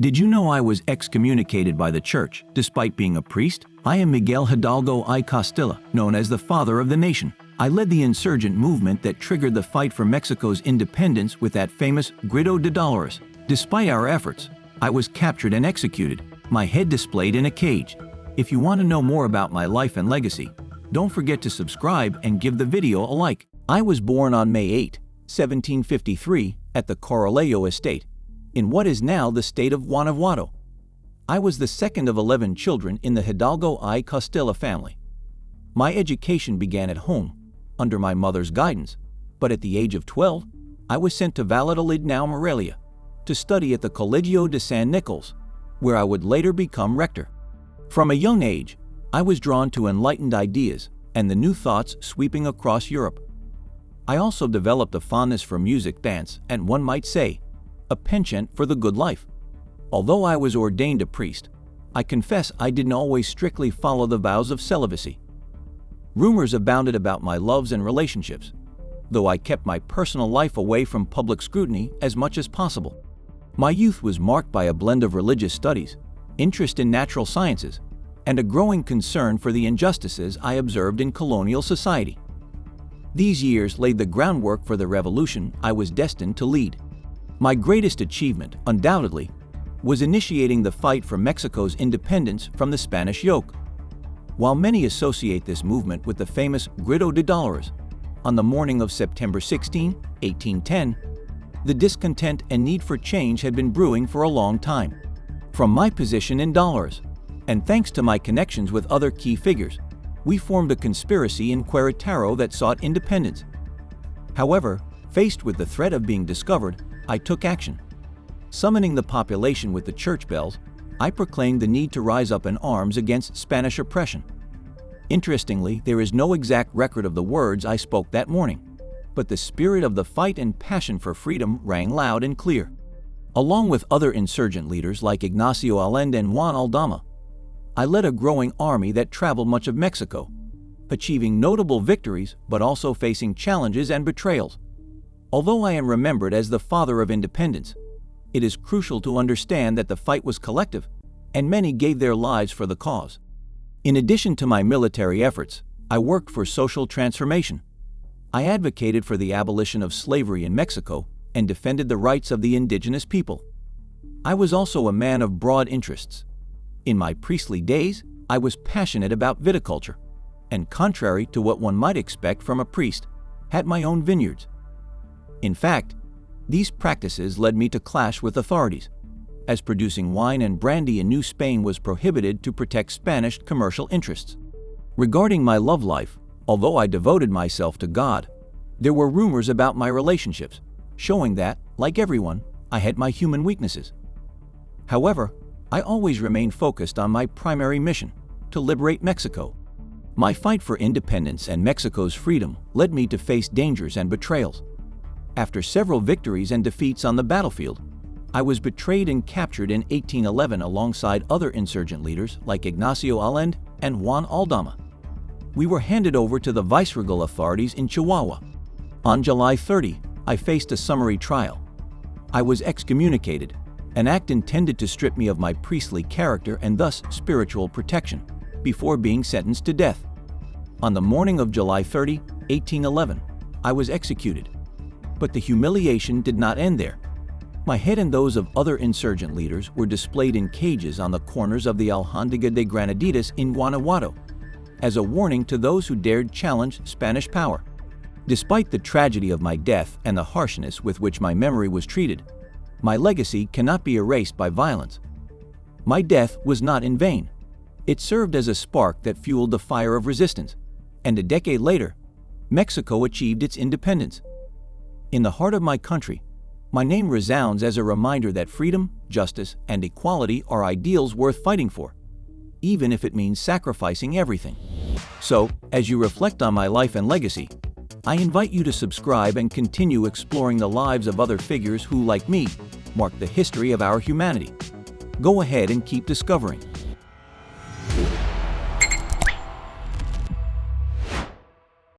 Did you know I was excommunicated by the church despite being a priest? I am Miguel Hidalgo y Costilla, known as the Father of the Nation. I led the insurgent movement that triggered the fight for Mexico's independence with that famous Grito de Dolores. Despite our efforts, I was captured and executed, my head displayed in a cage. If you want to know more about my life and legacy, don't forget to subscribe and give the video a like. I was born on May 8, 1753, at the Corralejo estate, in what is now the state of Guanajuato. I was the second of 11 children in the Hidalgo y Costilla family. My education began at home, under my mother's guidance, but at the age of 12, I was sent to Valladolid, now Morelia, to study at the Colegio de San Nicolas, where I would later become rector. From a young age, I was drawn to enlightened ideas and the new thoughts sweeping across Europe. I also developed a fondness for music, dance, and one might say, a penchant for the good life. Although I was ordained a priest, I confess I didn't always strictly follow the vows of celibacy. Rumors abounded about my loves and relationships, though I kept my personal life away from public scrutiny as much as possible. My youth was marked by a blend of religious studies, interest in natural sciences, and a growing concern for the injustices I observed in colonial society. These years laid the groundwork for the revolution I was destined to lead. My greatest achievement, undoubtedly, was initiating the fight for Mexico's independence from the Spanish yoke. While many associate this movement with the famous Grito de Dolores, on the morning of September 16, 1810, the discontent and need for change had been brewing for a long time. From my position in Dolores, and thanks to my connections with other key figures, we formed a conspiracy in Querétaro that sought independence. However, faced with the threat of being discovered, I took action. Summoning the population with the church bells, I proclaimed the need to rise up in arms against Spanish oppression. Interestingly, there is no exact record of the words I spoke that morning, but the spirit of the fight and passion for freedom rang loud and clear. Along with other insurgent leaders like Ignacio Allende and Juan Aldama, I led a growing army that traveled much of Mexico, achieving notable victories but also facing challenges and betrayals. Although I am remembered as the father of independence, it is crucial to understand that the fight was collective, and many gave their lives for the cause. In addition to my military efforts, I worked for social transformation. I advocated for the abolition of slavery in Mexico and defended the rights of the indigenous people. I was also a man of broad interests. In my priestly days, I was passionate about viticulture, and contrary to what one might expect from a priest, had my own vineyards. In fact, these practices led me to clash with authorities, as producing wine and brandy in New Spain was prohibited to protect Spanish commercial interests. Regarding my love life, although I devoted myself to God, there were rumors about my relationships, showing that, like everyone, I had my human weaknesses. However, I always remained focused on my primary mission, to liberate Mexico. My fight for independence and Mexico's freedom led me to face dangers and betrayals. After several victories and defeats on the battlefield, I was betrayed and captured in 1811 alongside other insurgent leaders like Ignacio Allende and Juan Aldama. We were handed over to the viceregal authorities in Chihuahua. On July 30, I faced a summary trial. I was excommunicated, an act intended to strip me of my priestly character and thus spiritual protection, before being sentenced to death. On the morning of July 30, 1811, I was executed. But the humiliation did not end there. My head and those of other insurgent leaders were displayed in cages on the corners of the Alhóndiga de Granaditas in Guanajuato, as a warning to those who dared challenge Spanish power. Despite the tragedy of my death and the harshness with which my memory was treated, my legacy cannot be erased by violence. My death was not in vain. It served as a spark that fueled the fire of resistance, and a decade later, Mexico achieved its independence. In the heart of my country, my name resounds as a reminder that freedom, justice, and equality are ideals worth fighting for, even if it means sacrificing everything. So, as you reflect on my life and legacy, I invite you to subscribe and continue exploring the lives of other figures who, like me, mark the history of our humanity. Go ahead and keep discovering.